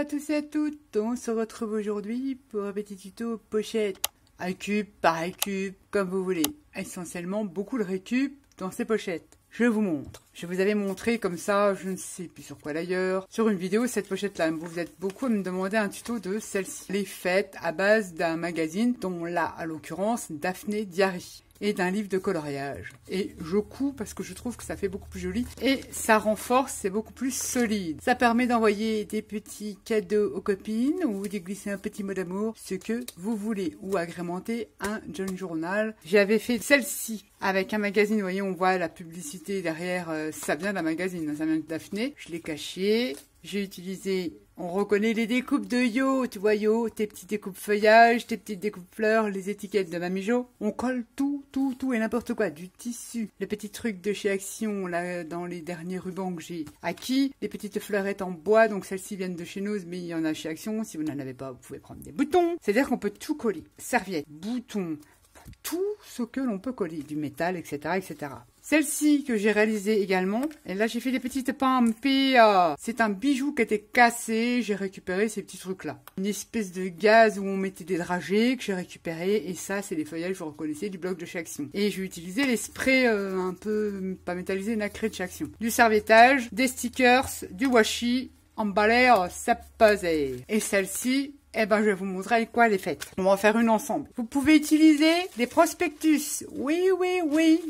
à tous et à toutes, on se retrouve aujourd'hui pour un petit tuto pochette. Un cube par un cube, comme vous voulez. Essentiellement beaucoup de récup dans ces pochettes. Je vous montre. Je vous avais montré comme ça, je ne sais plus sur quoi d'ailleurs, sur une vidéo cette pochette-là. Vous êtes beaucoup à me demander un tuto de celle-ci. Elle est faite à base d'un magazine, dont là, à l'occurrence, Daphné Diary. Et d'un livre de coloriage. Et je couds parce que je trouve que ça fait beaucoup plus joli. Et ça renforce, c'est beaucoup plus solide. Ça permet d'envoyer des petits cadeaux aux copines ou d'y glisser un petit mot d'amour, ce que vous voulez. Ou agrémenter un jeune journal. J'avais fait celle-ci avec un magazine. Vous voyez, on voit la publicité derrière. Ça vient d'un magazine, ça vient de Daphné. Je l'ai caché. J'ai utilisé, on reconnaît les découpes de Yo, tu vois Yo, tes petits découpes feuillage, tes petites découpes fleurs, les étiquettes de Mamie Jo. On colle tout et n'importe quoi, du tissu. Les petits trucs de chez Action, là, dans les derniers rubans que j'ai acquis. Les petites fleurettes en bois, donc celles-ci viennent de chez nous, mais il y en a chez Action. Si vous n'en avez pas, vous pouvez prendre des boutons. C'est-à-dire qu'on peut tout coller. Serviettes, boutons, tout ce que l'on peut coller, du métal, etc., etc. Celle-ci que j'ai réalisée également, et là j'ai fait des petites pampilles. C'est un bijou qui était cassé, j'ai récupéré ces petits trucs-là. Une espèce de gaz où on mettait des dragées que j'ai récupéré, et ça c'est les feuillages, vous reconnaissez, du bloc de chez Action. Et j'ai utilisé les sprays un peu, pas métallisés, nacrés de chez Action. Du serviettage, des stickers, du washi, emballé, ça pesait. Et celle-ci, eh ben, je vais vous montrer avec quoi elle est faite. On va en faire une ensemble. Vous pouvez utiliser des prospectus. Oui,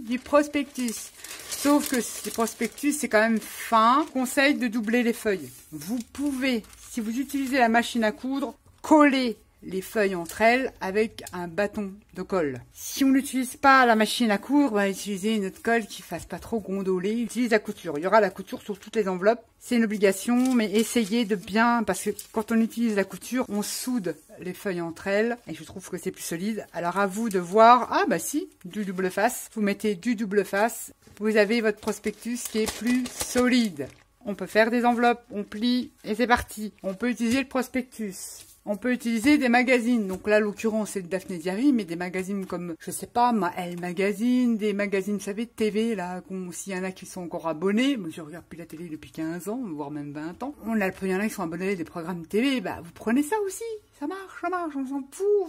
du prospectus. Sauf que ces prospectus, c'est quand même fin. Conseil de doubler les feuilles. Vous pouvez, si vous utilisez la machine à coudre, coller les feuilles entre elles avec un bâton de colle. Si on n'utilise pas la machine à coudre, on va utiliser une autre colle qui fasse pas trop gondoler. Utilise la couture. Il y aura la couture sur toutes les enveloppes. C'est une obligation, mais essayez de bien, parce que quand on utilise la couture, on soude les feuilles entre elles, et je trouve que c'est plus solide. Alors à vous de voir, ah bah si, du double face. Vous mettez du double face, vous avez votre prospectus qui est plus solide. On peut faire des enveloppes, on plie, et c'est parti. On peut utiliser le prospectus. On peut utiliser des magazines. Donc là, l'occurrence, c'est le Daphné Diary, mais des magazines comme, je sais pas, Elle Magazine, des magazines, vous savez, de TV, là, s'il y en a qui sont encore abonnés. Moi, je regarde plus la télé depuis 15 ans, voire même 20 ans. Il y en a qui sont abonnés à des programmes TV, bah, vous prenez ça aussi. Ça marche, on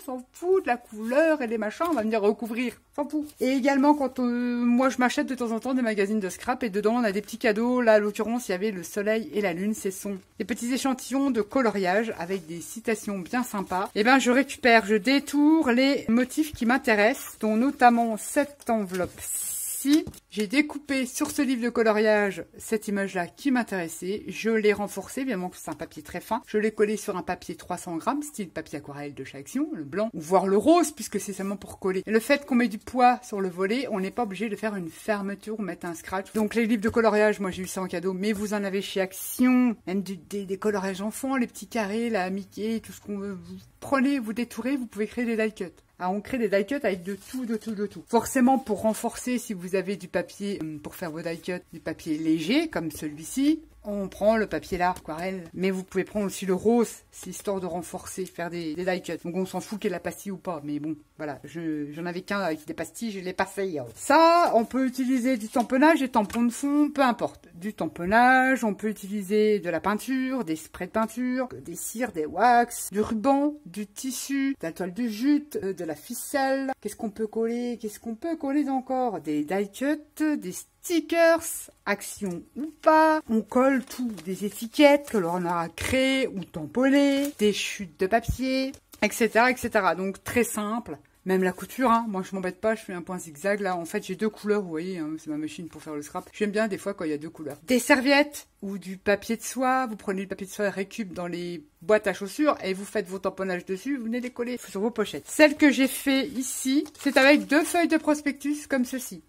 s'en fout de la couleur et des machins, on va venir recouvrir, on s'en fout. Et également, quand moi je m'achète de temps en temps des magazines de scrap, et dedans on a des petits cadeaux, là à l'occurrence il y avait le soleil et la lune, ce sont des petits échantillons de coloriage avec des citations bien sympas. Et ben je détourne les motifs qui m'intéressent, dont notamment cette enveloppe. J'ai découpé sur ce livre de coloriage cette image-là qui m'intéressait. Je l'ai renforcée, évidemment que c'est un papier très fin. Je l'ai collé sur un papier 300 grammes, style papier aquarelle de chez Action, le blanc, ou voire le rose, puisque c'est seulement pour coller. Et le fait qu'on met du poids sur le volet, on n'est pas obligé de faire une fermeture ou mettre un scratch. Donc les livres de coloriage, moi j'ai eu ça en cadeau, mais vous en avez chez Action, même des coloriages enfants, les petits carrés, la Mickey, tout ce qu'on veut. Vous prenez, vous détourez, vous pouvez créer des die cuts. Alors on crée des die cuts avec de tout. Forcément, pour renforcer, si vous avez du papier, pour faire vos die cuts, du papier léger, comme celui-ci, on prend le papier là, aquarelle. Mais vous pouvez prendre aussi le rose, c'est histoire de renforcer, faire des die cuts. Donc on s'en fout qu'il y ait la pastille ou pas. Mais bon, voilà, j'en avais qu'un avec des pastilles, je l'ai pas fait. Ça, on peut utiliser du tamponnage, des tampons de fond, peu importe. Du tamponnage, on peut utiliser de la peinture, des sprays de peinture, des cires, des wax, du ruban, du tissu, de la toile de jute, de la ficelle. Qu'est-ce qu'on peut coller encore? Des die cuts, des stickers, Action ou pas. On colle tout, des étiquettes que l'on aura créées ou tamponnées, des chutes de papier, etc., etc. Donc très simple. Même la couture, hein. Moi je m'embête pas, je fais un point zigzag là. En fait j'ai deux couleurs, vous voyez, hein, c'est ma machine pour faire le scrap. J'aime bien des fois quand il y a deux couleurs. Des serviettes ou du papier de soie. Vous prenez le papier de soie récup dans les boîtes à chaussures et vous faites vos tamponnages dessus. Vous venez les coller sur vos pochettes. Celle que j'ai fait ici, c'est avec 2 feuilles de prospectus comme ceci.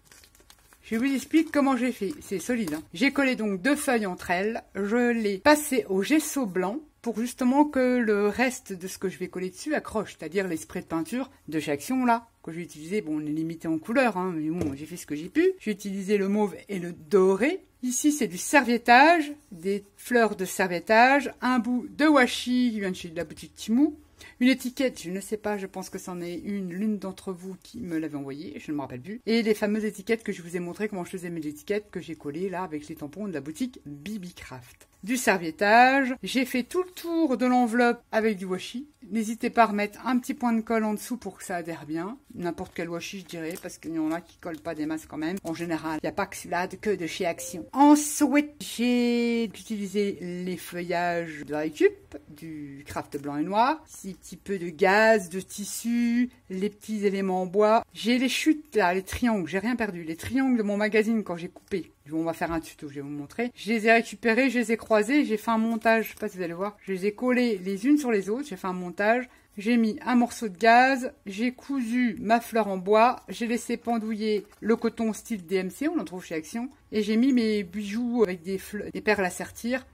Je vous explique comment j'ai fait. C'est solide, hein. J'ai collé donc 2 feuilles entre elles. Je les passé au gesso blanc pour justement que le reste de ce que je vais coller dessus accroche. C'est-à-dire les sprays de peinture de chez Action là, que j'ai utilisé. Bon, on est limité en couleur, hein, mais bon, j'ai fait ce que j'ai pu. J'ai utilisé le mauve et le doré. Ici, c'est du serviettage, des fleurs de serviettage, un bout de washi qui vient de chez la boutique Timou. Une étiquette, je ne sais pas, je pense que c'en est l'une d'entre vous qui me l'avait envoyée, je ne me rappelle plus. Et les fameuses étiquettes que je vous ai montré comment je faisais mes étiquettes que j'ai collées là avec les tampons de la boutique Bibi Craft. du serviettage. J'ai fait tout le tour de l'enveloppe avec du washi. N'hésitez pas à remettre un petit point de colle en dessous pour que ça adhère bien. N'importe quel washi, je dirais, parce qu'il y en a qui collent pas des masses quand même. En général, il n'y a pas que celui-là que de chez Action. Ensuite, j'ai utilisé les feuillages de récup, du craft blanc et noir. Un petit peu de gaz, de tissu, les petits éléments en bois. J'ai les chutes là, les triangles, j'ai rien perdu. Les triangles de mon magazine quand j'ai coupé. On va faire un tuto, je vais vous montrer. Je les ai récupérés, je les ai croisés, j'ai fait un montage, je sais pas si vous allez voir. Je les ai collés les unes sur les autres, j'ai fait un montage. J'ai mis un morceau de gaz, j'ai cousu ma fleur en bois, j'ai laissé pendouiller le coton style DMC, on en trouve chez Action. Et j'ai mis mes bijoux avec des perles à sertir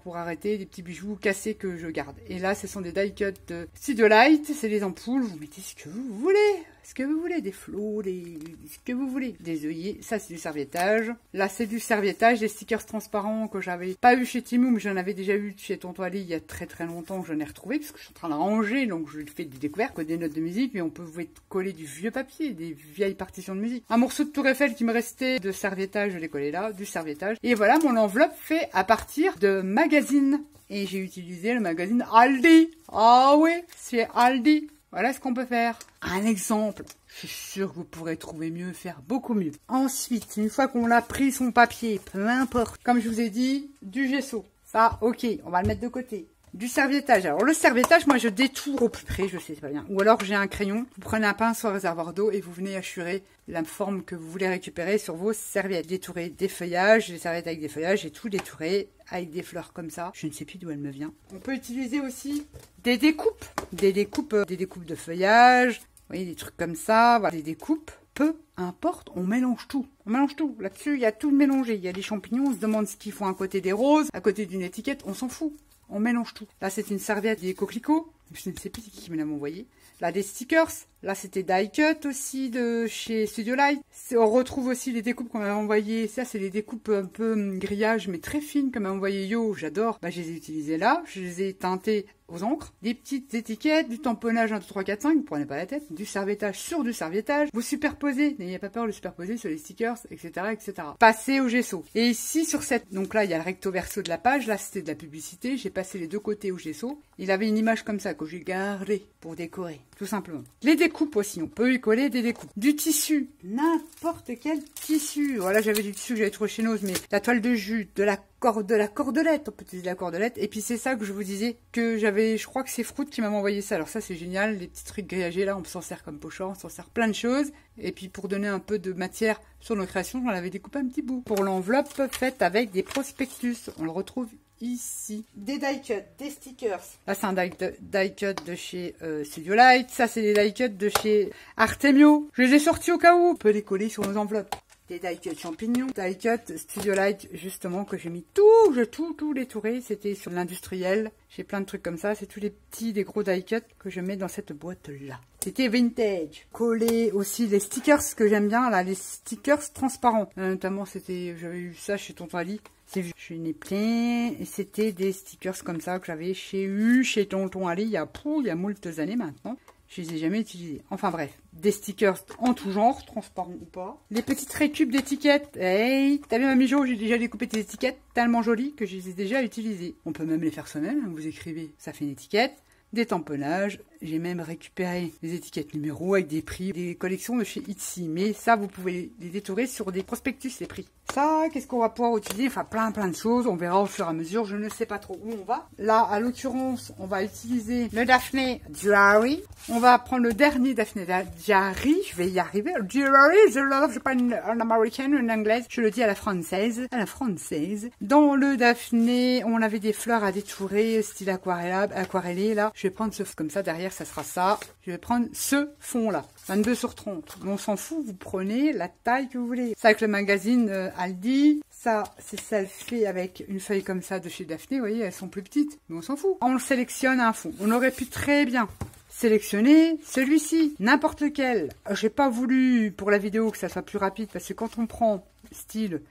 pour arrêter des petits bijoux cassés que je garde. Et là, ce sont des die cuts de Studio Light, c'est les ampoules, vous mettez ce que vous voulez. Ce que vous voulez, des flots, ce que vous voulez. Des œillets, ça c'est du serviettage. Là c'est du serviettage, des stickers transparents que j'avais pas eu chez Temu, mais j'en avais déjà eu chez Tonton Ali il y a très longtemps, que j'en ai retrouvé, parce que je suis en train de ranger, donc je fais des découvertes, des notes de musique, mais on peut coller du vieux papier, des vieilles partitions de musique. Un morceau de Tour Eiffel qui me restait de serviettage, je l'ai collé là, du serviettage. Et voilà mon enveloppe fait à partir de magazines. Et j'ai utilisé le magazine Aldi. Ah oui, c'est Aldi. Voilà ce qu'on peut faire. Un exemple. Je suis sûre que vous pourrez trouver mieux, faire beaucoup mieux. Ensuite, une fois qu'on a pris son papier, peu importe, comme je vous ai dit, du gesso. Ça, ok, on va le mettre de côté. Du serviettage. Alors le serviettage, moi je détourne au plus près, je sais pas bien. Ou alors j'ai un crayon, vous prenez un pinceau à réservoir d'eau et vous venez assurer la forme que vous voulez récupérer sur vos serviettes. Détourer des feuillages, des serviettes avec des feuillages, j'ai tout détouré avec des fleurs comme ça. Je ne sais plus d'où elle me vient. On peut utiliser aussi des découpes. Des découpes de feuillage. Vous voyez, des trucs comme ça, voilà, des découpes. Peu importe, on mélange tout. On mélange tout. Là-dessus, il y a tout de mélangé. Il y a des champignons, on se demande ce qu'ils font à côté des roses, à côté d'une étiquette, on s'en fout. On mélange tout. Là, c'est une serviette des coquelicots. Je ne sais plus qui me l'a envoyé. Là, des stickers. Là, c'était die cut aussi de chez Studio Light. On retrouve aussi les découpes qu'on m'avait envoyées. Ça, c'est les découpes un peu grillage, mais très fines, comme m'a envoyé Yo. J'adore. Bah, je les ai utilisées là. Je les ai teintées aux encres. Des petites étiquettes, du tamponnage 1, 2, 3, 4, 5. Vous prenez pas la tête. Du serviettage sur du serviettage. Vous superposez. N'ayez pas peur de le superposer sur les stickers, etc., etc. Passez au gesso. Et ici, sur cette, donc là, il y a le recto verso de la page. Là, c'était de la publicité. J'ai passé les deux côtés au gesso. Il avait une image comme ça que j'ai gardée pour décorer. Tout simplement. Les découpes aussi. On peut y coller des découpes. Du tissu. N'importe quel tissu. Voilà, j'avais du tissu que j'avais trouvé chez Nose, mais la toile de jute, de la cordelette. On peut utiliser la cordelette. Et puis c'est ça que je vous disais que j'avais, je crois que c'est Fruit qui m'a envoyé ça. Alors ça, c'est génial. Les petits trucs grillagés là, on s'en sert comme pochon, on s'en sert plein de choses. Et puis pour donner un peu de matière sur nos créations, j'en avais découpé un petit bout. Pour l'enveloppe faite avec des prospectus. On le retrouve ici. Des die cuts, des stickers. Là, c'est un die cut de chez Studio Light. Ça, c'est des die cuts de chez Artemio. Je les ai sortis au cas où. On peut les coller sur nos enveloppes. Des die cuts champignons. Die cut Studio Light, justement, que j'ai mis tout détouré. C'était sur l'industriel. J'ai plein de trucs comme ça. C'est tous les petits, des gros die cuts que je mets dans cette boîte-là. C'était vintage. Coller aussi les stickers que j'aime bien, là, les stickers transparents. Notamment, j'avais eu ça chez Tonton Ali. Je n'ai plein. Et c'était des stickers comme ça que j'avais chez Tonton Ali il y a moult années maintenant. Je les ai jamais utilisés. Enfin bref, des stickers en tout genre, transparents ou pas. Les petites récup d'étiquettes. Hey, t'as vu Mamie Jo, j'ai déjà découpé tes étiquettes tellement jolies que je les ai déjà utilisées. On peut même les faire soi-même, hein, vous écrivez, ça fait une étiquette. Des tamponnages, j'ai même récupéré des étiquettes numéros avec des prix, des collections de chez Etsy. Mais ça, vous pouvez les détourer sur des prospectus, les prix. Ça, qu'est-ce qu'on va pouvoir utiliser? Enfin, plein de choses. On verra au fur et à mesure. Je ne sais pas trop où on va. Là, à l'occurrence, on va utiliser le Daphné Diary. On va prendre le dernier Daphné Diary. Je vais y arriver. Diary, je ne sais pas en américaine ou en anglaise. Je le dis à la française. À la française. Dans le Daphné, on avait des fleurs à détourer, style aquarellé, là. Je vais prendre ce comme ça. Derrière, ça sera ça. Je vais prendre ce fond-là. 22/30. Mais on s'en fout. Vous prenez la taille que vous voulez. Ça avec le magazine Aldi. Ça, c'est celle fait avec une feuille comme ça de chez Daphné. Vous voyez, elles sont plus petites. Mais on s'en fout. On le sélectionne à un fond. On aurait pu très bien sélectionner celui-ci. N'importe lequel. J'ai pas voulu, pour la vidéo, que ça soit plus rapide. Parce que quand on prend style,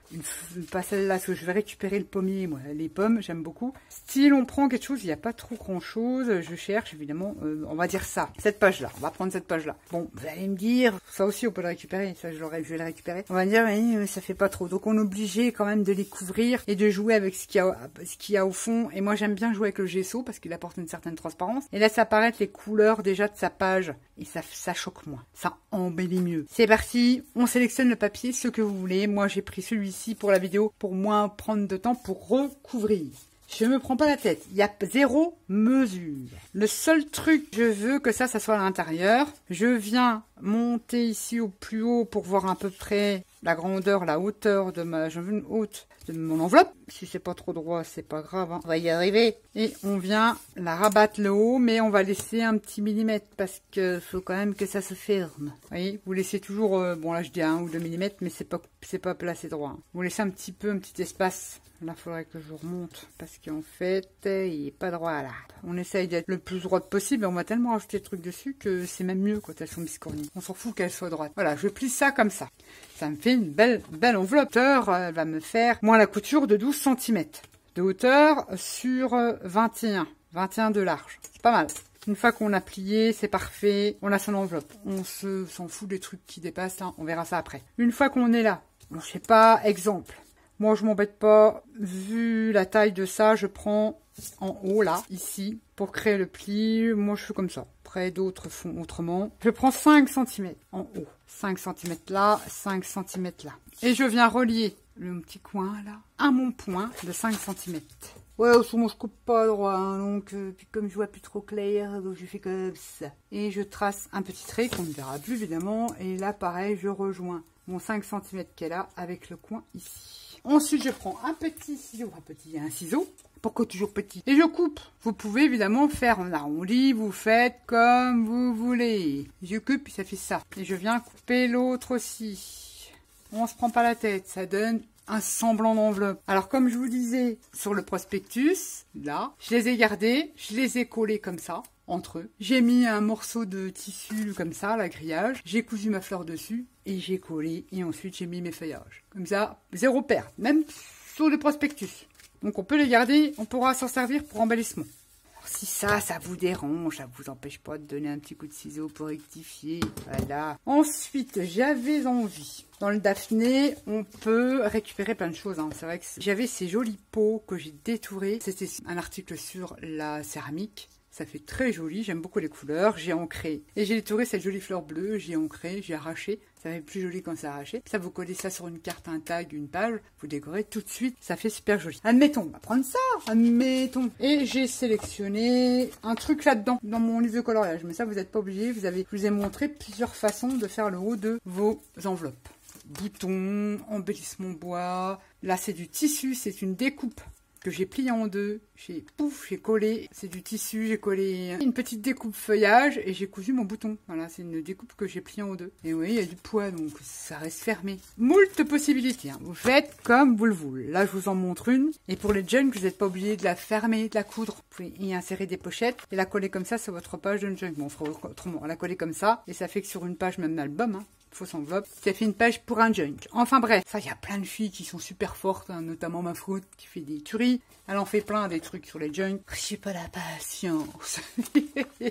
pas celle-là, parce que je vais récupérer le pommier, moi, les pommes, j'aime beaucoup. Style, on prend quelque chose, il n'y a pas trop grand-chose, je cherche, évidemment, on va dire ça, cette page-là, on va prendre cette page-là. Bon, vous allez me dire, ça aussi, on peut le récupérer, ça, je vais le récupérer. On va dire, oui, ça fait pas trop, donc on est obligé quand même de les couvrir et de jouer avec ce qu'il y a au fond, et moi, j'aime bien jouer avec le gesso, parce qu'il apporte une certaine transparence, et laisse apparaître les couleurs déjà de sa page, et ça choque moins, ça embellit mieux. C'est parti, on sélectionne le papier, ce que vous voulez. Moi, j'ai pris celui-ci pour la vidéo, pour moins prendre de temps pour recouvrir. Je me prends pas la tête, il y a 0 mesure. Le seul truc, je veux que ça soit à l'intérieur. Je viens monter ici au plus haut pour voir à peu près la grandeur, la hauteur de j'en veux une haute de mon enveloppe. Si c'est pas trop droit, c'est pas grave, hein. On va y arriver. Et on vient la rabattre le haut, mais on va laisser un petit millimètre parce que faut quand même que ça se ferme. Vous voyez, vous laissez toujours, bon là je dis 1 ou 2 millimètres, mais c'est pas placé droit, hein. Vous laissez un petit espace. Là, il faudrait que je remonte parce qu'en fait, il n'est pas droit là. On essaye d'être le plus droite possible. On va tellement rajouter de trucs dessus que c'est même mieux quand elles sont biscornues. On s'en fout qu'elles soient droites. Voilà, je plie ça comme ça. Ça me fait une belle enveloppe. Elle va me faire, moi, la couture de 12 cm de hauteur sur 21 de large. C'est pas mal. Une fois qu'on a plié, c'est parfait. On a son enveloppe. On s'en fout des trucs qui dépassent. Hein. On verra ça après. Une fois qu'on est là, bon, je sais pas, exemple. Moi, je m'embête pas. Vu la taille de ça, je prends en haut, là, ici, pour créer le pli. Moi, je fais comme ça. Après, d'autres font autrement. Je prends 5 cm en haut. 5 cm là, 5 cm là. Et je viens relier le petit coin, là, à mon point de 5 cm. Ouais, autrement, je coupe pas droit, hein, donc, puis comme je vois plus trop clair, donc je fais comme ça. Et je trace un petit trait qu'on ne verra plus, évidemment. Et là, pareil, je rejoins mon 5 cm qui est là, avec le coin ici. Ensuite, je prends un petit ciseau, un ciseau, pourquoi toujours petit, et je coupe. Vous pouvez évidemment faire en arrondi, vous faites comme vous voulez. Je coupe, puis ça fait ça. Et je viens couper l'autre aussi. On se prend pas la tête, ça donne un semblant d'enveloppe. Alors, comme je vous disais, sur le prospectus, là, je les ai gardés, je les ai collés comme ça, entre eux. J'ai mis un morceau de tissu comme ça, la grillage. J'ai cousu ma fleur dessus et j'ai collé. Et ensuite, j'ai mis mes feuillages. Comme ça, 0 perte, même sur le prospectus. Donc, on peut les garder, on pourra s'en servir pour embellissement. Alors, si ça vous dérange, ça vous empêche pas de donner un petit coup de ciseau pour rectifier. Voilà. Ensuite, j'avais envie. Dans le Daphné, on peut récupérer plein de choses. Hein. C'est vrai que j'avais ces jolis pots que j'ai détourés. C'était un article sur la céramique. Ça fait très joli, j'aime beaucoup les couleurs, j'ai ancré. Et j'ai détouré cette jolie fleur bleue, j'ai ancré, j'ai arraché. Ça fait plus joli quand c'est arraché. Ça, vous collez ça sur une carte, un tag, une page, vous décorez tout de suite, ça fait super joli. Admettons, on va prendre ça, admettons. Et j'ai sélectionné un truc là-dedans, dans mon livre de coloriage. Mais ça, vous n'êtes pas obligé, je vous ai montré plusieurs façons de faire le haut de vos enveloppes. Boutons, embellissement bois. Là, c'est du tissu, c'est une découpe que j'ai plié en deux, j'ai collé, c'est du tissu, j'ai collé une petite découpe feuillage et j'ai cousu mon bouton. Voilà, c'est une découpe que j'ai pliée en deux. Et oui, il y a du poids, donc ça reste fermé. Moult possibilités, hein. Vous faites comme vous le voulez. Là, je vous en montre une. Et pour les junk, vous n'êtes pas obligé de la fermer, de la coudre. Vous pouvez y insérer des pochettes et la coller comme ça sur votre page de junk. Bon, on fera autrement, on la coller comme ça. Et ça fait que sur une page, même d'album, hein, fausse enveloppe, qui a fait une page pour un junk. Enfin bref, ça, il y a plein de filles qui sont super fortes, hein, notamment ma fruit qui fait des tueries. Elle en fait plein des trucs sur les junk. J'ai pas la patience.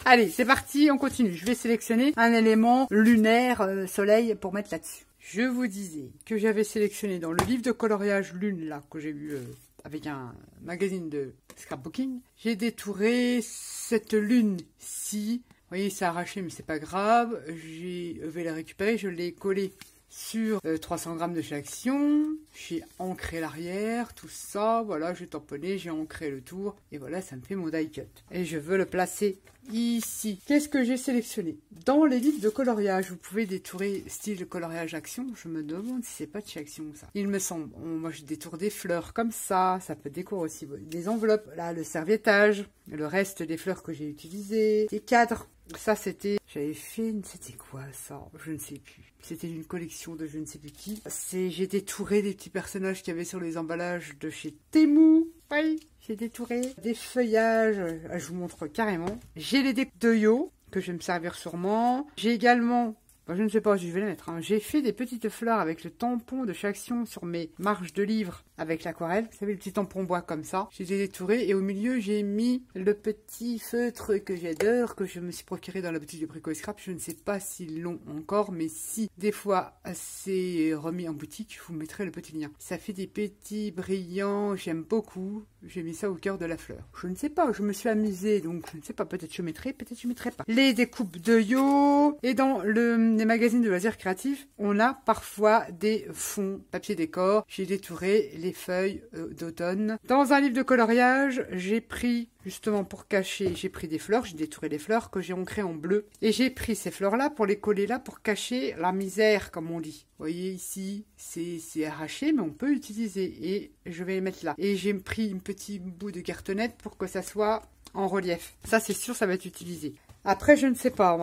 Allez, c'est parti, on continue. Je vais sélectionner un élément lunaire, soleil, pour mettre là-dessus. Je vous disais que j'avais sélectionné dans le livre de coloriage lune, là, que j'ai eu avec un magazine de scrapbooking. J'ai détouré cette lune-ci. Vous voyez, c'est arraché, mais c'est pas grave. Je vais la récupérer, je l'ai collé sur 300 grammes de chez Action. J'ai ancré l'arrière, tout ça. Voilà, j'ai tamponné, j'ai ancré le tour. Et voilà, ça me fait mon die cut. Et je veux le placer ici. Qu'est-ce que j'ai sélectionné? Dans les livres de coloriage, vous pouvez détourer style coloriage Action. Je me demande si c'est pas de chez Action, ça. Il me semble. Moi, je détourne des fleurs comme ça. Ça peut décorer aussi des enveloppes. Là, le serviettage. Le reste des fleurs que j'ai utilisées. Des cadres. Ça, c'était... J'avais fait une... C'était quoi, ça? Je ne sais plus. C'était une collection de je ne sais plus qui. J'ai détouré des petits personnages qu'il y avait sur les emballages de chez Temu. Oui, j'ai détouré des feuillages. Je vous montre carrément. J'ai les decks de yo, que je vais me servir sûrement. J'ai également Enfin, je ne sais pas si je vais les mettre. Hein. J'ai fait des petites fleurs avec le tampon de Chaction sur mes marges de livres avec l'aquarelle. Vous savez, le petit tampon bois comme ça. J'ai détouré et au milieu, j'ai mis le petit feutre que j'adore, que je me suis procuré dans la boutique de Brico et Scrap. Je ne sais pas s'ils l'ont encore, mais si des fois c'est remis en boutique, je vous mettrai le petit lien. Ça fait des petits brillants, j'aime beaucoup. J'ai mis ça au cœur de la fleur. Je ne sais pas, je me suis amusée, donc je ne sais pas, peut-être je mettrai, peut-être je mettrai pas. Les découpes de yo. Et dans les magazines de loisirs créatifs, on a parfois des fonds papier décor. J'ai détouré les feuilles d'automne. Dans un livre de coloriage, j'ai pris, justement pour cacher, j'ai pris des fleurs, j'ai détouré les fleurs que j'ai ancrées en bleu. Et j'ai pris ces fleurs-là pour les coller là, pour cacher la misère, comme on dit. Vous voyez ici, c'est arraché, mais on peut utiliser. Et je vais les mettre là. Et j'ai pris un petit bout de cartonnette pour que ça soit en relief. Ça, c'est sûr, ça va être utilisé. Après, je ne sais pas,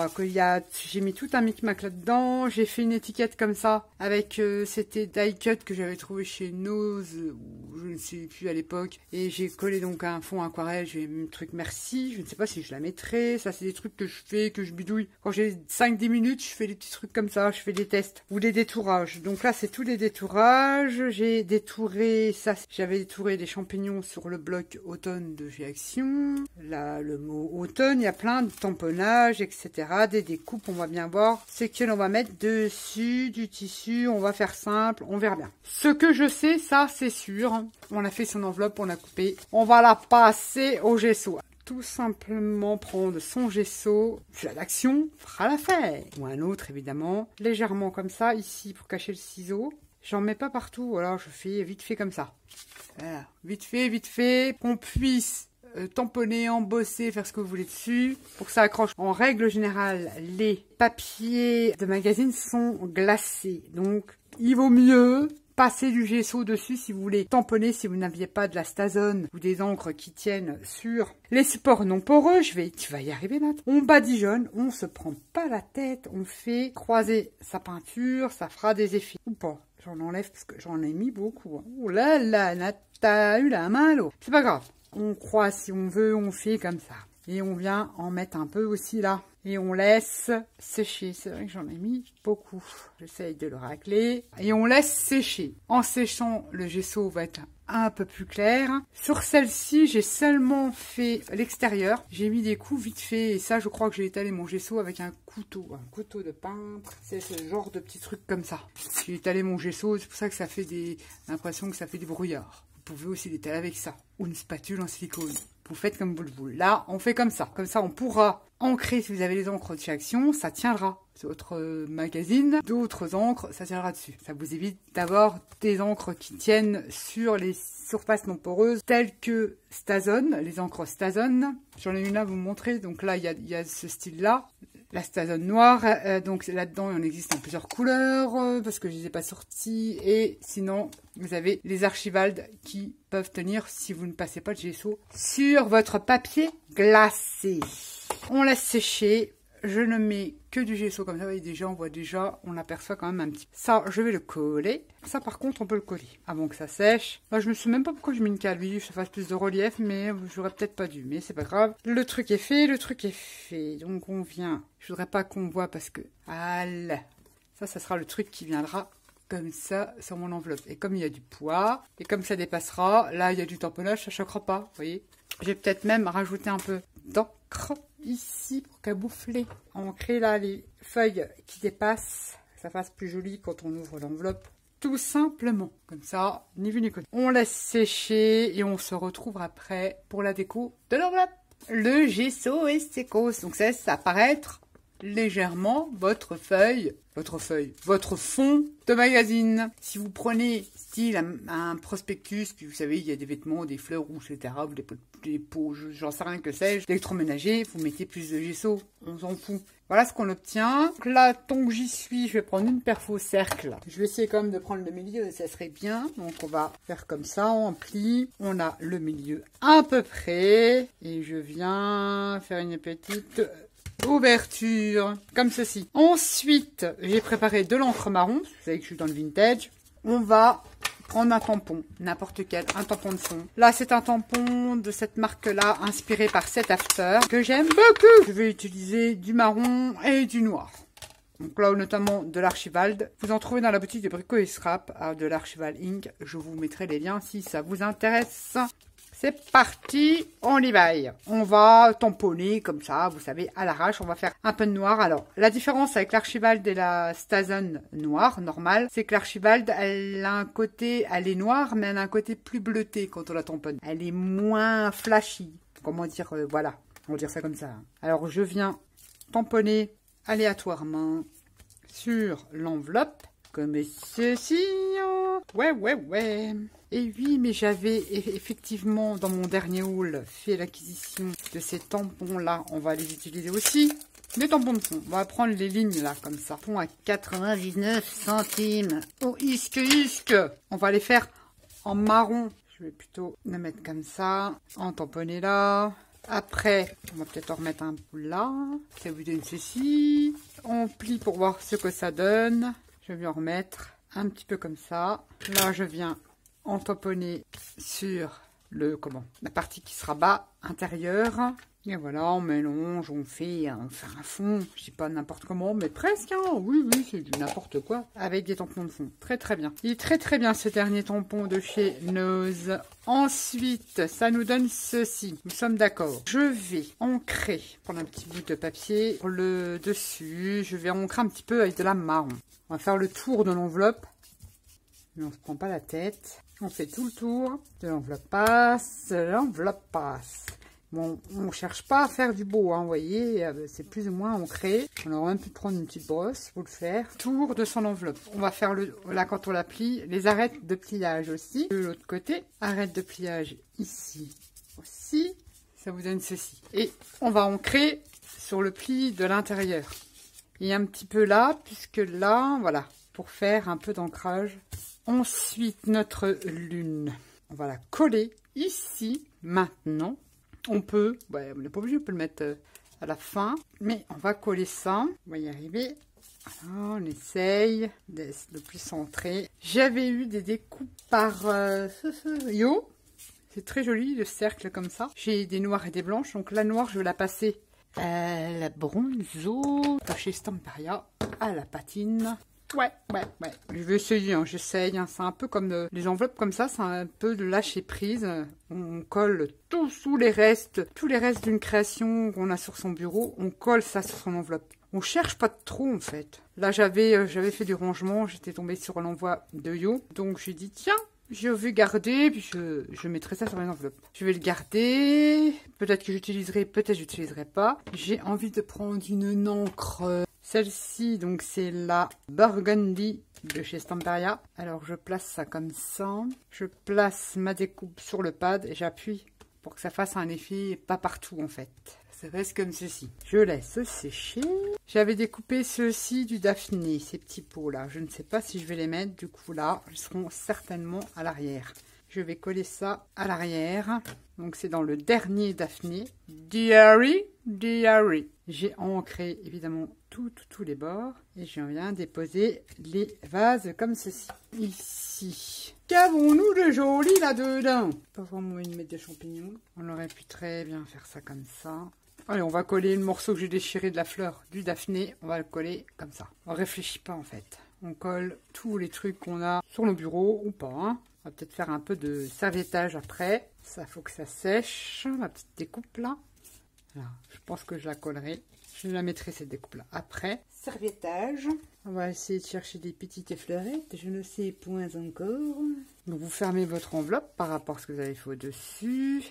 j'ai mis tout un micmac là-dedans. J'ai fait une étiquette comme ça, avec, c'était die cut que j'avais trouvé chez Nose, ou je ne sais plus à l'époque. Et j'ai collé donc un fond aquarelle, j'ai mis un truc merci, je ne sais pas si je la mettrai. Ça, c'est des trucs que je fais, que je bidouille. Quand j'ai 5-10 minutes, je fais des petits trucs comme ça, je fais des tests. Ou des détourages. Donc là, c'est tous les détourages. J'ai détouré ça, j'avais détouré des champignons sur le bloc automne de chez Action. Là, le mot automne, il y a plein de tampons, etc. Des découpes, on va bien voir ce que l'on va mettre dessus, du tissu, on va faire simple, on verra bien. Ce que je sais, ça c'est sûr, on a fait son enveloppe, on a coupé, on va la passer au gesso. Tout simplement prendre son gesso, l'action fera l'affaire. Ou un autre évidemment, légèrement comme ça, ici pour cacher le ciseau. J'en mets pas partout, alors je fais vite fait comme ça. Voilà, vite fait, qu'on puisse tamponner, embosser, faire ce que vous voulez dessus pour que ça accroche. En règle générale, les papiers de magazine sont glacés, donc il vaut mieux passer du gesso dessus si vous voulez tamponner, si vous n'aviez pas de la Stazone ou des encres qui tiennent sur les supports non poreux. Tu vas y arriver là. On badigeonne, on se prend pas la tête, on fait croiser sa peinture, ça fera des effets. Ou pas, j'en enlève parce que j'en ai mis beaucoup. Hein. Oh là là, t'as eu la main à l'eau. C'est pas grave. On croise si on veut, on fait comme ça. Et on vient en mettre un peu aussi là. Et on laisse sécher. C'est vrai que j'en ai mis beaucoup. J'essaye de le racler. Et on laisse sécher. En séchant, le gesso va être un peu plus clair. Sur celle-ci, j'ai seulement fait l'extérieur. J'ai mis des coups vite fait. Et ça, je crois que j'ai étalé mon gesso avec un couteau de peintre. C'est ce genre de petits trucs comme ça. J'ai étalé mon gesso. C'est pour ça que ça fait l'impression que ça fait des brouillards. Vous pouvez aussi l'étaler avec ça. Ou une spatule en silicone. Vous faites comme vous le voulez. Là, on fait comme ça. Comme ça, on pourra ancrer, si vous avez les encres de chez Action, ça tiendra. C'est votre magazine. D'autres encres, ça tiendra dessus. Ça vous évite d'avoir des encres qui tiennent sur les surfaces non poreuses, telles que Stazone, les encres Stazone. J'en ai une là à vous montrer. Donc là, il y a ce style-là. La Stazone noire, donc là-dedans, il en existe en plusieurs couleurs, parce que je ne les ai pas sortis. Et sinon, vous avez les Archibald qui peuvent tenir si vous ne passez pas de gesso sur votre papier glacé. On laisse sécher. Je ne mets que du gesso comme ça. Vous voyez, déjà, on aperçoit quand même un petit peu. Ça, je vais le coller. Ça, par contre, on peut le coller avant que ça sèche. Là, je me souviens même pas pourquoi je mets une calvie. Ça fasse plus de relief, mais j'aurais peut-être pas dû. Mais c'est pas grave. Le truc est fait, Donc, on vient. Je voudrais pas qu'on voit parce que... Voilà. Ça sera le truc qui viendra comme ça sur mon enveloppe. Et comme il y a du poids, et comme ça dépassera, là, il y a du tamponnage, ça choquera pas, vous voyez. J'ai peut-être même rajouté un peu d'encre ici pour camoufler. Ancrer là les feuilles qui dépassent. Ça fasse plus joli quand on ouvre l'enveloppe. Tout simplement. Comme ça, ni vu ni connu. On laisse sécher et on se retrouve après pour la déco de l'enveloppe. Le gesso est sécos. Donc ça laisse apparaître légèrement votre fond de magazine. Si vous prenez style un prospectus, puis vous savez, il y a des vêtements, des fleurs rouges, etc., ou des pots, j'en sais rien que sais-je, d'électroménager, vous mettez plus de gesso, on s'en fout. Voilà ce qu'on obtient. Là, tant que j'y suis, je vais prendre une perfo cercle. Je vais essayer quand même de prendre le milieu, ça serait bien. Donc on va faire comme ça, on plie. On a le milieu à peu près. Et je viens faire une petite ouverture, comme ceci. Ensuite, j'ai préparé de l'encre marron. Vous savez que je suis dans le vintage. On va prendre un tampon, n'importe quel, un tampon de fond. Là, c'est un tampon de cette marque-là, inspiré par Set After, que j'aime beaucoup. Je vais utiliser du marron et du noir. Donc là, notamment de l'Archibald. Vous en trouvez dans la boutique de Brico et Scrap, de l'Archibald Inc. Je vous mettrai les liens si ça vous intéresse. C'est parti, on y va. On va tamponner comme ça, vous savez, à l'arrache. On va faire un peu de noir. Alors, la différence avec l'Archibald et la Stazen noire, normale, c'est que l'Archibald, elle a un côté, elle est noire, mais elle a un côté plus bleuté quand on la tamponne. Elle est moins flashy. Comment dire, voilà, on va dire ça comme ça. Alors, je viens tamponner aléatoirement sur l'enveloppe, comme ceci. Ouais. Et oui, mais j'avais effectivement dans mon dernier haul fait l'acquisition de ces tampons-là. On va les utiliser aussi. Les tampons de fond. On va prendre les lignes là, comme ça. Tampons à 99 centimes. Oh, isque. On va les faire en marron. Je vais plutôt le mettre comme ça. En tamponner là. Après, on va peut-être en remettre un bout là. Ça vous donne ceci. On plie pour voir ce que ça donne. Je vais en remettre un petit peu comme ça. Là, je viens en tamponner sur la partie qui sera bas, intérieure. Et voilà, on mélange, on fait un fond. Je dis pas n'importe comment, mais presque. Hein. Oui, c'est du n'importe quoi. Avec des tampons de fond. Très bien. Il est très bien ce dernier tampon de chez Nose. Ensuite, ça nous donne ceci. Nous sommes d'accord. Je vais ancrer, prendre un petit bout de papier pour le dessus. Je vais ancrer un petit peu avec de la marron. On va faire le tour de l'enveloppe. Mais on se prend pas la tête. On fait tout le tour. De l'enveloppe passe. Bon, on cherche pas à faire du beau, hein, vous voyez, c'est plus ou moins ancré. On aurait même pu prendre une petite brosse pour le faire. Tour de son enveloppe. On va faire là quand on la plie, les arêtes de pliage aussi. De l'autre côté, arête de pliage ici aussi. Ça vous donne ceci. Et on va ancrer sur le pli de l'intérieur. Et un petit peu là, puisque là, voilà, pour faire un peu d'ancrage. Ensuite, notre lune. On va la coller ici, maintenant. On peut, on n'est pas obligé, on peut le mettre à la fin, mais on va coller ça, on va y arriver. Alors, on essaye de plus centrer. J'avais eu des découpes par Yo, c'est très joli le cercle comme ça. J'ai des noires et des blanches, donc la noire je vais la passer à la bronzo, chez Stamperia, à la patine. Ouais. Je vais essayer, hein, j'essaye. Hein. C'est un peu comme les enveloppes comme ça, c'est un peu de lâcher prise. On colle tous les restes d'une création qu'on a sur son bureau. On colle ça sur son enveloppe. On cherche pas trop en fait. Là, j'avais fait du rangement, j'étais tombée sur l'envoi de Yo. Donc j'ai dit, tiens, je vais garder, puis je mettrai ça sur une enveloppe. Je vais le garder. Peut-être que j'utiliserai, peut-être que j'utiliserai pas. J'ai envie de prendre une encre. Celle-ci, donc c'est la Burgundy de chez Stamperia. Alors je place ça comme ça. Je place ma découpe sur le pad et j'appuie pour que ça fasse un effet pas partout en fait. Ça reste comme ceci. Je laisse sécher. J'avais découpé ceux-ci du Daphné, ces petits pots là. Je ne sais pas si je vais les mettre. Du coup là, ils seront certainement à l'arrière. Je vais coller ça à l'arrière. Donc c'est dans le dernier Daphné. Diary. J'ai ancré évidemment tous les bords. Et je viens déposer les vases comme ceci. Ici. Qu'avons-nous de joli là-dedans? Pas vraiment envie de mettre des champignons. On aurait pu très bien faire ça comme ça. Allez, on va coller le morceau que j'ai déchiré de la fleur du Daphné. On va le coller comme ça. On réfléchit pas en fait. On colle tous les trucs qu'on a sur nos bureaux ou pas. Hein. On va peut-être faire un peu de serviettage après. Ça, faut que ça sèche. La petite découpe là. Voilà. Je pense que je la collerai. Je la mettrai cette découpe là après. Serviettage. On va essayer de chercher des petites effleurettes. Je ne sais point encore. Donc vous fermez votre enveloppe par rapport à ce que vous avez fait au-dessus.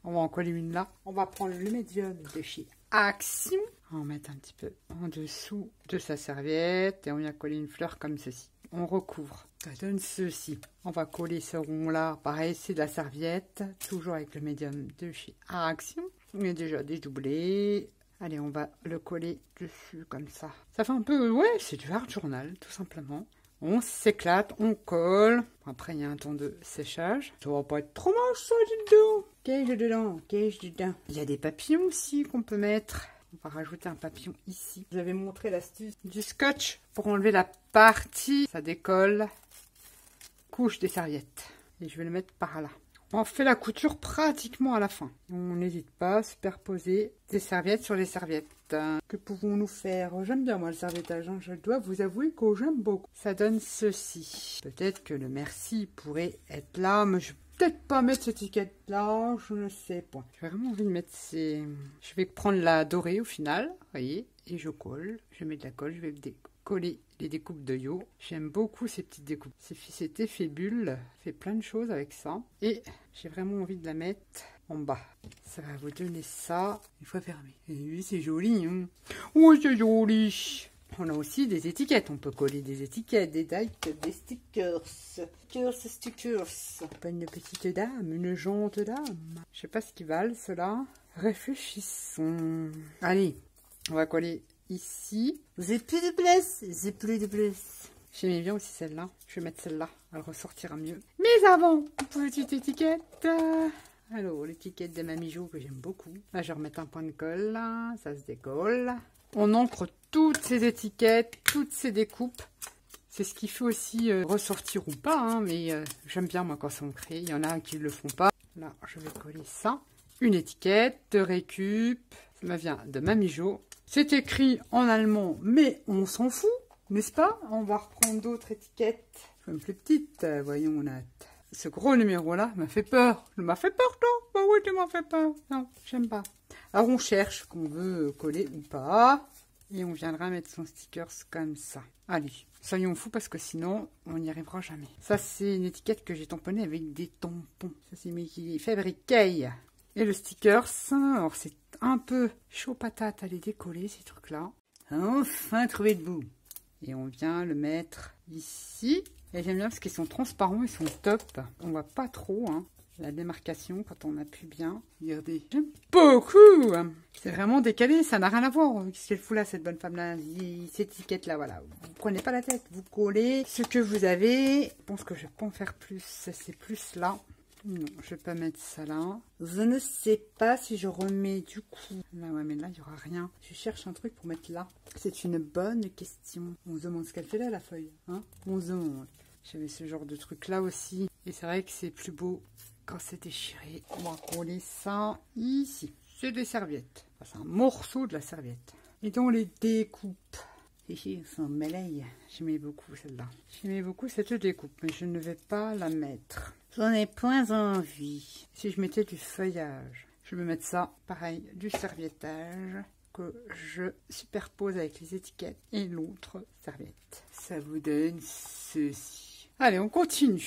On va en coller une là. On va prendre le médium de chez Action. On va mettre un petit peu en dessous de sa serviette. Et on vient coller une fleur comme ceci. On recouvre. Ça donne ceci. On va coller ce rond là. Pareil, c'est de la serviette. Toujours avec le médium de chez Action. On est déjà dédoublé. Allez, on va le coller dessus comme ça. Ça fait un peu... Ouais, c'est du art journal, tout simplement. On s'éclate, on colle. Après, il y a un temps de séchage. Ça va pas être trop moche, ça, dis donc. Qu'est-ce dedans. Il y a des papillons aussi qu'on peut mettre. On va rajouter un papillon ici. Je vous avais montré l'astuce du scotch pour enlever la partie. Ça décolle. Couche des serviettes. Et je vais le mettre par là. On fait la couture pratiquement à la fin. On n'hésite pas à superposer des serviettes sur les serviettes. Que pouvons-nous faire? J'aime bien moi le serviettage, hein. Je dois vous avouer que j'aime beaucoup. Ça donne ceci. Peut-être que le merci pourrait être là, mais je peut-être pas mettre cette étiquette là, je ne sais pas. J'ai vraiment envie de mettre ces... Je vais prendre la dorée au final, vous voyez, et je colle. Je mets de la colle, je vais coller les découpes de Yo. J'aime beaucoup ces petites découpes. Cet effet bulle fait plein de choses avec ça. Et j'ai vraiment envie de la mettre en bas. Ça va vous donner ça une fois fermé. Et oui, c'est joli, hein. Oui, c'est joli. On a aussi des étiquettes. On peut coller des étiquettes, des dates, des stickers. Stickers. Pas une petite dame, une jante dame. Je sais pas ce qu'ils valent, ceux-là. Réfléchissons. Allez, on va coller ici. Vous avez plus de place. J'ai plus de place. J'aimais bien aussi celle-là. Je vais mettre celle-là. Elle ressortira mieux. Mais avant, petite étiquette. Alors, l'étiquette de Mamie Jo que j'aime beaucoup. Là, je vais remettre un point de colle. Là. Ça se décolle. On encre toutes ces étiquettes, toutes ces découpes. C'est ce qui fait aussi ressortir ou pas. Hein, mais j'aime bien, moi, quand c'est ancré. Il y en a qui ne le font pas. Là, je vais coller ça. Une étiquette de récup. Ça me vient de Mamie Jo. C'est écrit en allemand, mais on s'en fout, n'est-ce pas? On va reprendre d'autres étiquettes. Une plus petite, voyons, on a... Ce gros numéro-là m'a fait peur. Il m'a fait peur, toi? Bah oui, tu m'as fait peur. Non, j'aime pas. Alors, on cherche qu'on veut coller ou pas. Et on viendra mettre son stickers comme ça. Allez, soyons fous parce que sinon, on n'y arrivera jamais. Ça, c'est une étiquette que j'ai tamponnée avec des tampons. Ça, c'est Mickey Fabriquet. Et le stickers, alors c'est un peu chaud patate à les décoller, ces trucs-là. Enfin, trouvé de bout. Et on vient le mettre ici. Et j'aime bien parce qu'ils sont transparents, ils sont top. On voit pas trop hein, la démarcation quand on appuie bien. Regardez, j'aime beaucoup. C'est vraiment décalé, ça n'a rien à voir. Qu'est-ce qu'elle fout là, cette bonne femme-là? Cette étiquette-là, voilà. Vous prenez pas la tête, vous collez ce que vous avez. Je pense que je peux en faire plus. C'est plus là. Non, je vais pas mettre ça là. Je ne sais pas si je remets du coup. Là, ouais, mais là, il n'y aura rien. Je cherche un truc pour mettre là. C'est une bonne question. On se demande ce qu'elle fait là, la feuille. Hein, on se demande. J'avais ce genre de truc là aussi. Et c'est vrai que c'est plus beau quand c'est déchiré. On va coller ça ici. C'est des serviettes. Enfin, c'est un morceau de la serviette. Et dans les découpes. Ici, c'est un mêlée. J'aimais beaucoup celle-là. J'aimais beaucoup cette découpe, mais je ne vais pas la mettre. J'en ai point envie. Si je mettais du feuillage, je vais mettre ça, pareil, du serviettage que je superpose avec les étiquettes et l'autre serviette. Ça vous donne ceci. Allez, on continue.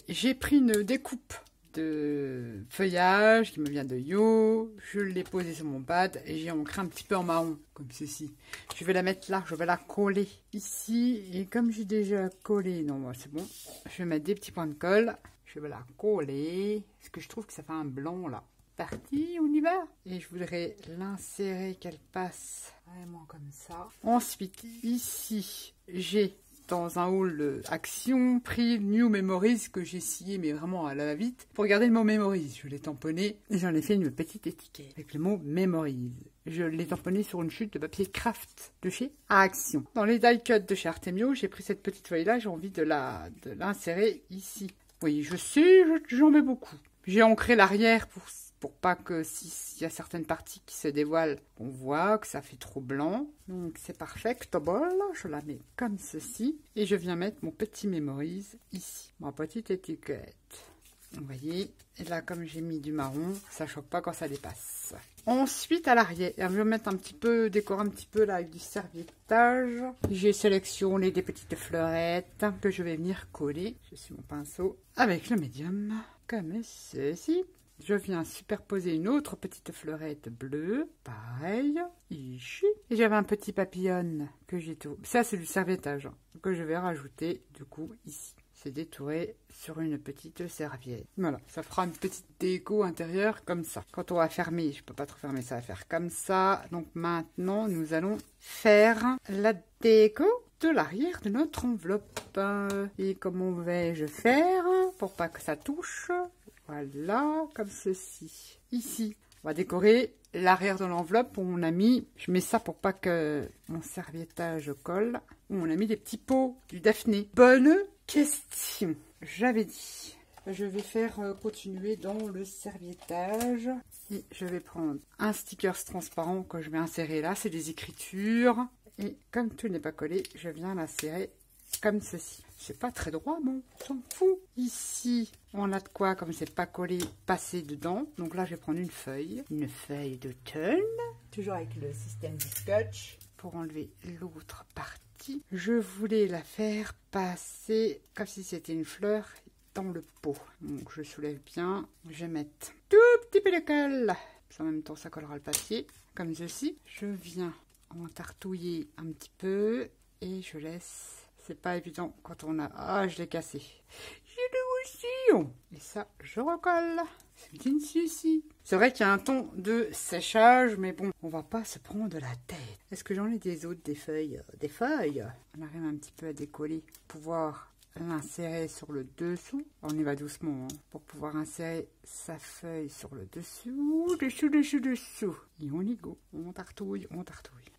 J'ai pris une découpe de feuillage qui me vient de Yo. Je l'ai posé sur mon pad et j'ai ancré un petit peu en marron, comme ceci. Je vais la mettre là, je vais la coller ici. Et comme j'ai déjà collé, non, moi c'est bon. Je vais mettre des petits points de colle. Je vais la coller. Parce que je trouve que ça fait un blanc là. Parti, on y va. Et je voudrais l'insérer, qu'elle passe vraiment comme ça. Ensuite, ici, j'ai dans un haul Action pris New Memories que j'ai scié mais vraiment à la va-vite pour garder le mot Memories. Je l'ai tamponné et j'en ai fait une petite étiquette avec le mot Memories. Je l'ai tamponné sur une chute de papier craft de chez Action. Dans les die cut de chez Artemio, j'ai pris cette petite feuille là, j'ai envie de l'insérer ici. Oui, je sais, j'en mets beaucoup. J'ai ancré l'arrière pour pas que s'il y a certaines parties qui se dévoilent, on voit que ça fait trop blanc. Donc c'est perfectable. Je la mets comme ceci. Et je viens mettre mon petit Memories ici. Ma petite étiquette. Vous voyez. Et là, comme j'ai mis du marron, ça choque pas quand ça dépasse. Ensuite, à l'arrière, je vais mettre un petit peu, décorer un petit peu là avec du serviettage. J'ai sélectionné des petites fleurettes que je vais venir coller. Je suis mon pinceau avec le médium, comme ceci. Je viens superposer une autre petite fleurette bleue, pareil, ici. Et j'avais un petit papillon que j'ai tout. Ça, c'est du serviettage que je vais rajouter du coup ici. C'est détouré sur une petite serviette. Voilà, ça fera une petite déco intérieure comme ça. Quand on va fermer, je peux pas trop fermer, ça va faire comme ça. Donc maintenant, nous allons faire la déco de l'arrière de notre enveloppe. Et comment vais-je faire pour pas que ça touche? Voilà, comme ceci. Ici, on va décorer l'arrière de l'enveloppe où on a mis, je mets ça pour pas que mon serviettage colle, où on a mis des petits pots du Daphné. Bonne question. J'avais dit je vais faire continuer dans le serviettage. Et je vais prendre un sticker transparent que je vais insérer là, c'est des écritures. Et comme tout n'est pas collé, je viens l'insérer comme ceci. C'est pas très droit, bon, on s'en fout. Ici, on a de quoi, comme c'est pas collé, passer dedans. Donc là, je vais prendre une feuille d'automne. Toujours avec le système du scotch. Pour enlever l'autre partie, je voulais la faire passer comme si c'était une fleur dans le pot. Donc je soulève bien, je vais mettre tout petit peu de colle. En même temps, ça collera le papier, comme ceci. Je viens en tartouiller un petit peu et je laisse. C'est pas évident quand on a... Ah, je l'ai cassé. J'ai le aussi. Et ça, je recolle. C'est une souci. C'est vrai qu'il y a un ton de séchage, mais bon, on va pas se prendre de la tête. Est-ce que j'en ai des autres, des feuilles? Des feuilles. On arrive un petit peu à décoller pour pouvoir l'insérer sur le dessous. On y va doucement, hein, pour pouvoir insérer sa feuille sur le dessous. Dessous. Et on y go. On tartouille.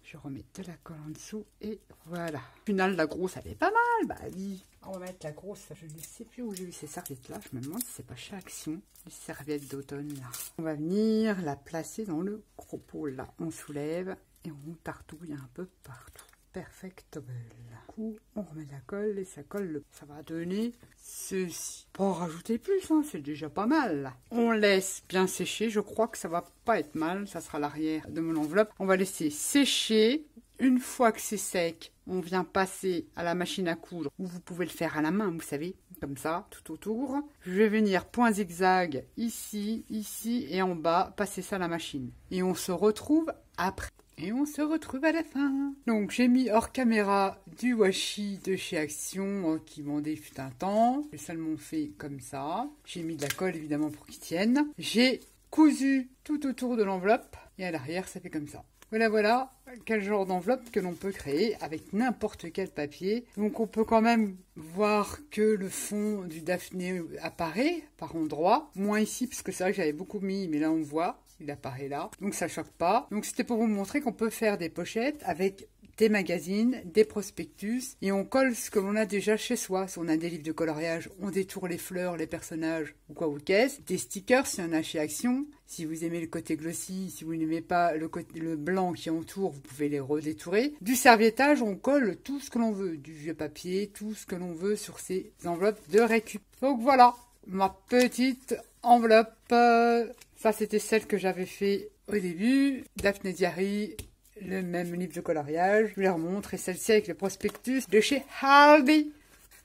Je remets de la colle en dessous et voilà. Au final, la grosse, elle est pas mal. Bah oui. On va mettre la grosse. Je ne sais plus où j'ai eu ces serviettes-là. Je me demande si c'est pas chez Action. Les serviettes d'automne, là. On va venir la placer dans le gros pot, là. On soulève et on tartouille un peu partout. Perfectable. Du coup, on remet la colle et ça colle. Ça va donner ceci. Pas en rajouter plus, hein, c'est déjà pas mal. On laisse bien sécher. Je crois que ça va pas être mal. Ça sera l'arrière de mon enveloppe. On va laisser sécher. Une fois que c'est sec, on vient passer à la machine à coudre, ou vous pouvez le faire à la main, vous savez, comme ça, tout autour. Je vais venir point zigzag ici, ici et en bas, passer ça à la machine. Et on se retrouve après. Et on se retrouve à la fin. Donc j'ai mis hors caméra du washi de chez Action qui vendait fut un temps. J'ai seulement fait comme ça. J'ai mis de la colle évidemment pour qu'il tienne. J'ai cousu tout autour de l'enveloppe et à l'arrière ça fait comme ça. Voilà quel genre d'enveloppe que l'on peut créer avec n'importe quel papier. Donc on peut quand même voir que le fond du Daphné apparaît par endroits. Moins ici parce que c'est vrai que j'avais beaucoup mis, mais là on voit, il apparaît là. Donc ça choque pas. Donc c'était pour vous montrer qu'on peut faire des pochettes avec des magazines, des prospectus et on colle ce que l'on a déjà chez soi. Si on a des livres de coloriage, on détourne les fleurs, les personnages ou quoi ou qu'est-ce. Des stickers si on a chez Action. Si vous aimez le côté glossy, si vous n'aimez pas le blanc qui entoure, vous pouvez les redétourer. Du serviettage, on colle tout ce que l'on veut. Du vieux papier, tout ce que l'on veut sur ces enveloppes de récup. Donc voilà, ma petite enveloppe. Ça, c'était celle que j'avais fait au début. Daphné Diary, le même livre de coloriage. Je vous les remontre. Et celle-ci avec le prospectus de chez Aldi.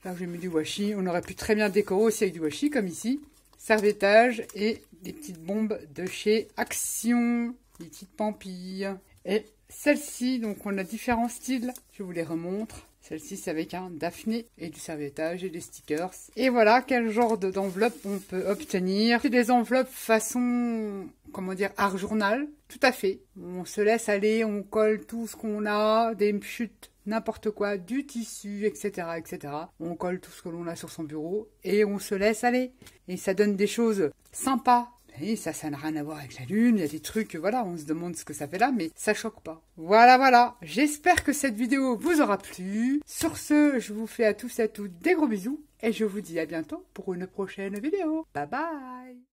Là, j'ai mis du washi. On aurait pu très bien décorer aussi avec du washi, comme ici. Serviettage et des petites bombes de chez Action. Des petites pampilles. Et celle-ci, donc on a différents styles. Je vous les remontre. Celle-ci, c'est avec un Daphné et du serviettage et des stickers. Et voilà quel genre d'enveloppe on peut obtenir. C'est des enveloppes façon, comment dire, art journal. Tout à fait. On se laisse aller, on colle tout ce qu'on a, des chutes, n'importe quoi, du tissu, etc., etc. On colle tout ce que l'on a sur son bureau et on se laisse aller. Et ça donne des choses sympas. Et ça n'a rien à voir avec la lune, il y a des trucs, voilà, on se demande ce que ça fait là, mais ça choque pas. Voilà, j'espère que cette vidéo vous aura plu. Sur ce, je vous fais à tous et à toutes des gros bisous, et je vous dis à bientôt pour une prochaine vidéo. Bye bye.